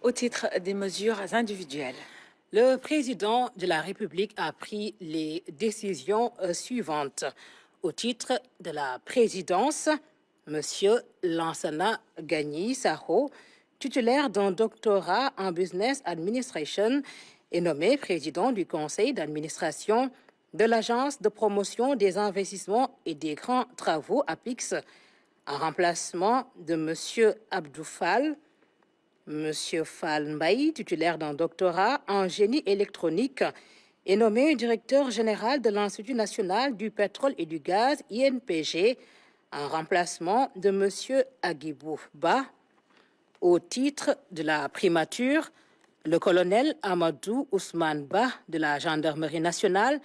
Au titre des mesures individuelles. Le président de la République a pris les décisions suivantes. Au titre de la présidence, M. Lansana Gagny Sakho, titulaire d'un doctorat en Business Administration, est nommé président du conseil d'administration de l'Agence de promotion des investissements et des grands travaux APIX, en remplacement de M. Abdou Fall. Monsieur Fall Mbaye, titulaire d'un doctorat en génie électronique, est nommé directeur général de l'Institut national du pétrole et du gaz, INPG, en remplacement de Monsieur Agibou Ba. Au titre de la primature, le colonel Amadou Ousmane Ba de la Gendarmerie nationale,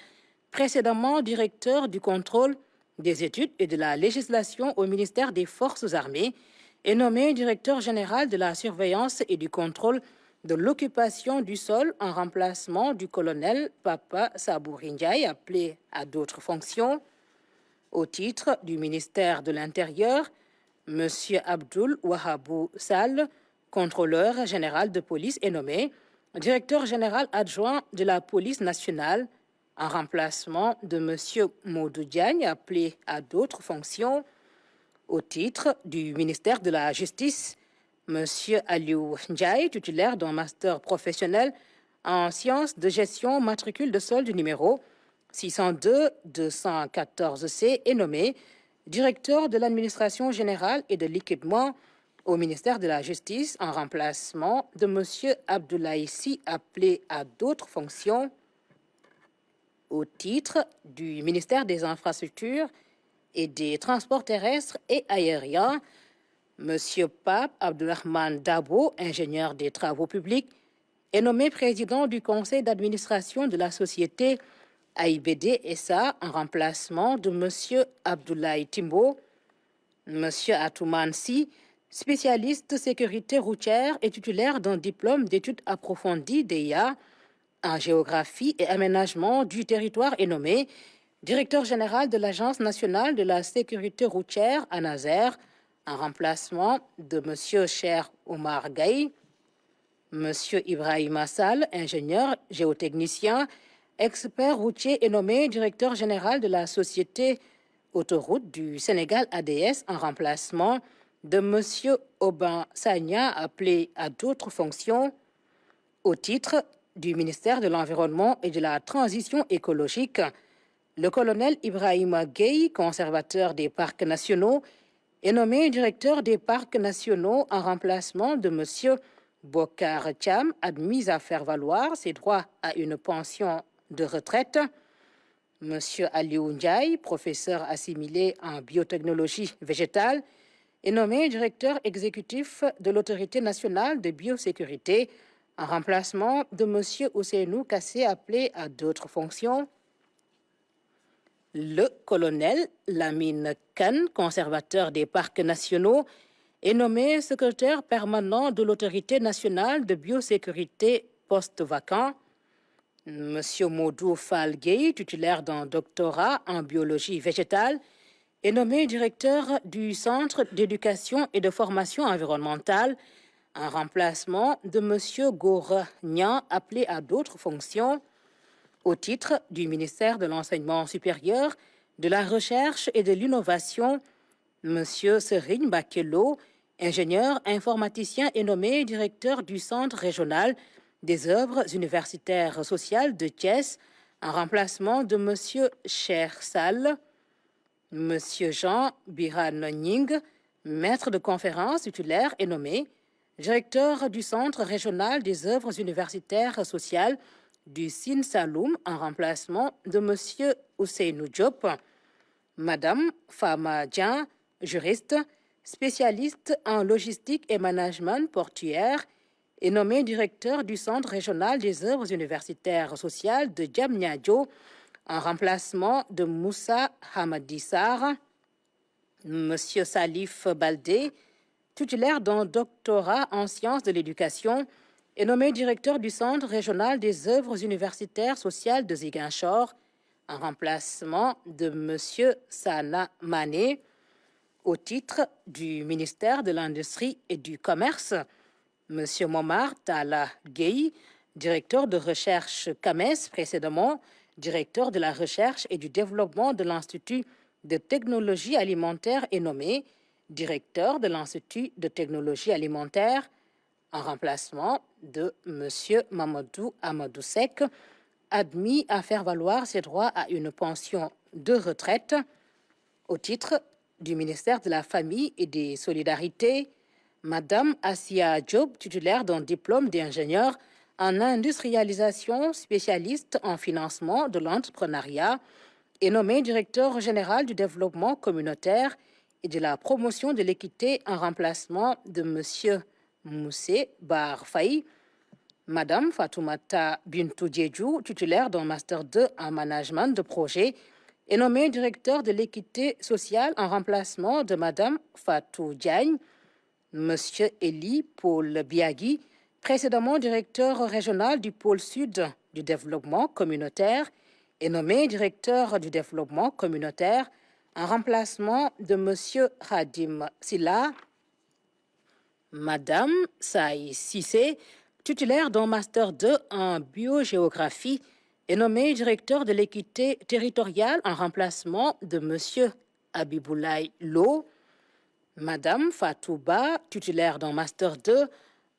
précédemment directeur du contrôle des études et de la législation au ministère des Forces armées, est nommé directeur général de la surveillance et du contrôle de l'occupation du sol en remplacement du colonel Papa Sabouri Ndiaye, appelé à d'autres fonctions. Au titre du ministère de l'Intérieur, M. Abdoul Wahabou Sall, contrôleur général de police, est nommé directeur général adjoint de la police nationale en remplacement de M. Modou Diagne, appelé à d'autres fonctions. Au titre du ministère de la Justice, M. Aliou Ndiaye, titulaire d'un master professionnel en sciences de gestion matricule de solde numéro 602-214C, est nommé directeur de l'administration générale et de l'équipement au ministère de la Justice en remplacement de M. Abdoulaye Sy, appelé à d'autres fonctions. Au titre du ministère des Infrastructures et des Transports terrestres et aériens, M. Pape Abdourahmane Dabo, ingénieur des travaux publics, est nommé président du conseil d'administration de la société AIBD SA en remplacement de M. Abdoulaye Timbo. M. Atouman Sy, spécialiste sécurité routière et titulaire d'un diplôme d'études approfondies DEA en géographie et aménagement du territoire, est nommé directeur général de l'Agence nationale de la sécurité routière ANASER, en remplacement de M. Cher Omar Gaye. M. Ibrahim Assal, ingénieur géotechnicien, expert routier, est nommé directeur général de la société Autoroute du Sénégal ADS, en remplacement de M. Aubin Sagna, appelé à d'autres fonctions. Au titre du ministère de l'Environnement et de la Transition écologique, le colonel Ibrahima Gueye, conservateur des parcs nationaux, est nommé directeur des parcs nationaux en remplacement de M. Bokar Cham, admis à faire valoir ses droits à une pension de retraite. M. Aliou Ndiaye, professeur assimilé en biotechnologie végétale, est nommé directeur exécutif de l'Autorité nationale de biosécurité en remplacement de M. Ousseynou Kassé, appelé à d'autres fonctions. Le colonel Lamine Khan, conservateur des parcs nationaux, est nommé secrétaire permanent de l'Autorité nationale de biosécurité post-vacant. M. Modou Fall Gueye, titulaire d'un doctorat en biologie végétale, est nommé directeur du Centre d'éducation et de formation environnementale en remplacement de M. Gora Nian, appelé à d'autres fonctions. Au titre du ministère de l'Enseignement supérieur, de la Recherche et de l'Innovation, M. Serigne Bakelo, ingénieur informaticien, est nommé directeur du Centre régional des œuvres universitaires sociales de Thiès, en remplacement de M. Cher Sall. M. Jean Biran Ning, maître de conférence titulaire, est nommé directeur du Centre régional des œuvres universitaires sociales du Sine Saloum, en remplacement de M. Ousseynou Diop. Madame Fama Dian, juriste, spécialiste en logistique et management portuaire, est nommée directeur du Centre régional des œuvres universitaires sociales de Diamniadio, en remplacement de Moussa Hamadi Sarr. M. Salif Baldé, titulaire d'un doctorat en sciences de l'éducation, est nommé directeur du Centre régional des œuvres universitaires sociales de Ziguinchor, en remplacement de M. Sana Mané. Au titre du ministère de l'Industrie et du Commerce, M. Momar Tala Gueye, directeur de recherche CAMES, précédemment directeur de la recherche et du développement de l'Institut de technologie alimentaire est nommé directeur de l'Institut de technologie alimentaire en remplacement de M. Mamadou Amadou Sek, admis à faire valoir ses droits à une pension de retraite au titre du ministère de la Famille et des Solidarités. Madame Assia Diop, titulaire d'un diplôme d'ingénieur en industrialisation, spécialiste en financement de l'entrepreneuriat, est nommée directeur général du développement communautaire et de la promotion de l'équité en remplacement de M. Moussé Bar Faye. Madame Fatoumata Bintou Diédjou, titulaire d'un master 2 en management de projet, est nommée directeur de l'équité sociale en remplacement de Madame Fatou Diagne. Monsieur Eli Paul Biagui, précédemment directeur régional du pôle sud du développement communautaire, est nommé directeur du développement communautaire en remplacement de Monsieur Khadim Silla. Madame Saï Sissé, titulaire d'un master 2 en biogéographie, est nommé directeur de l'équité territoriale en remplacement de Monsieur Abiboulaye Lo. Madame Fatouba, titulaire d'un master 2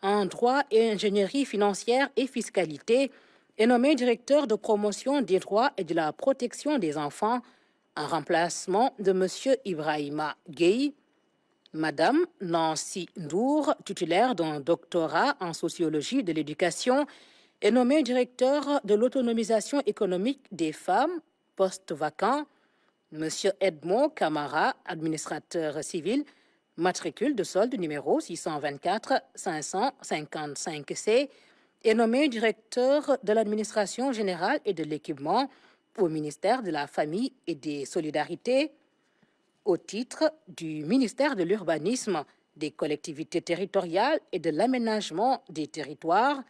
en droit et ingénierie financière et fiscalité, est nommée directeur de promotion des droits et de la protection des enfants en remplacement de Monsieur Ibrahima Gueye. Madame Nancy Ndour, titulaire d'un doctorat en sociologie de l'éducation, est nommée directeur de l'autonomisation économique des femmes, poste vacant. Monsieur Edmond Camara, administrateur civil, matricule de solde numéro 624 555C, est nommé directeur de l'administration générale et de l'équipement au ministère de la Famille et des Solidarités au titre du ministère de l'Urbanisme, des collectivités territoriales et de l'aménagement des territoires.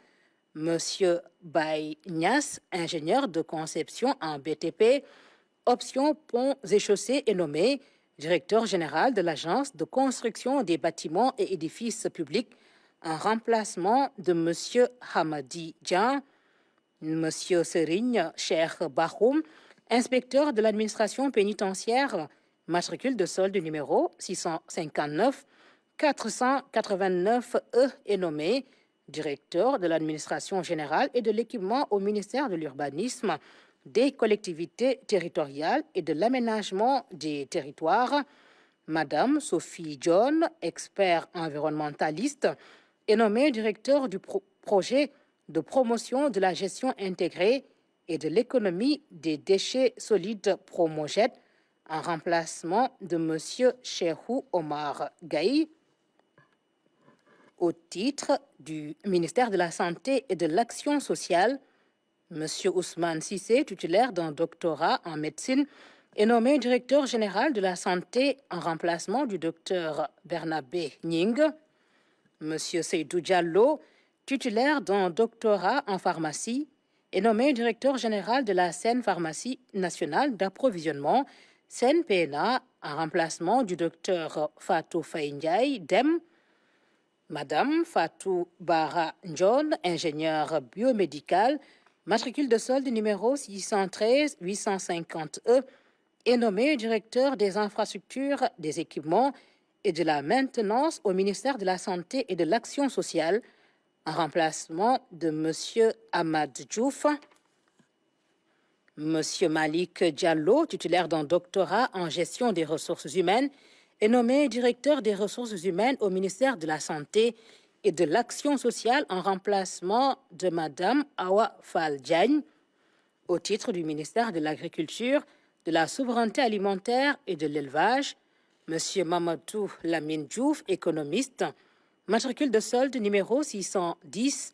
Monsieur Baye Nias, ingénieur de conception en BTP, option ponts et chaussées, est nommé directeur général de l'Agence de construction des bâtiments et édifices publics en remplacement de M. Hamadi Djan. M. Serigne Cheikh Bahoum, inspecteur de l'administration pénitentiaire, matricule de solde numéro 659 489E, est nommé directeur de l'administration générale et de l'équipement au ministère de l'Urbanisme, des collectivités territoriales et de l'aménagement des territoires. Madame Sophie John, expert environnementaliste, est nommée directeur du projet de promotion de la gestion intégrée et de l'économie des déchets solides Promojet en remplacement de M. Cheikhou Omar Gaye. Au titre du ministère de la Santé et de l'Action sociale, M. Ousmane Sissé, titulaire d'un doctorat en médecine, est nommé directeur général de la santé en remplacement du docteur Bernabé Ning. M. Seydou Diallo, titulaire d'un doctorat en pharmacie, est nommé directeur général de la Seine Pharmacie nationale d'approvisionnement, Seine PNA, en remplacement du docteur Fatou Faye Ndiaye, DEM. Madame Fatou Bara Ndion, ingénieure biomédicale, matricule de solde numéro 613 850E, est nommée directeur des infrastructures, des équipements et de la maintenance au ministère de la Santé et de l'Action sociale, en remplacement de M. Ahmad Diouf. M. Malik Diallo, titulaire d'un doctorat en gestion des ressources humaines, est nommé directeur des ressources humaines au ministère de la Santé et de l'Action sociale en remplacement de Mme Awa Fall Diagne au titre du ministère de l'Agriculture, de la Souveraineté alimentaire et de l'Élevage. M. Mamadou Lamine Diouf, économiste, matricule de solde numéro 610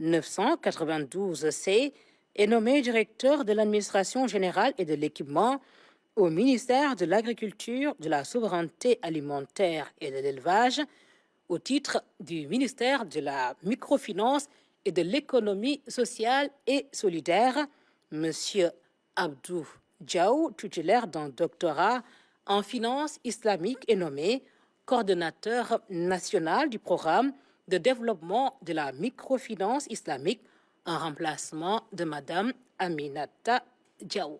992C, est nommé directeur de l'administration générale et de l'équipement au ministère de l'Agriculture, de la Souveraineté alimentaire et de l'Élevage, au titre du ministère de la Microfinance et de l'Économie sociale et solidaire. M. Abdou Diaw, titulaire d'un doctorat en finance islamique, est nommé coordonnateur national du programme de développement de la microfinance islamique en remplacement de Madame Aminata Diaw.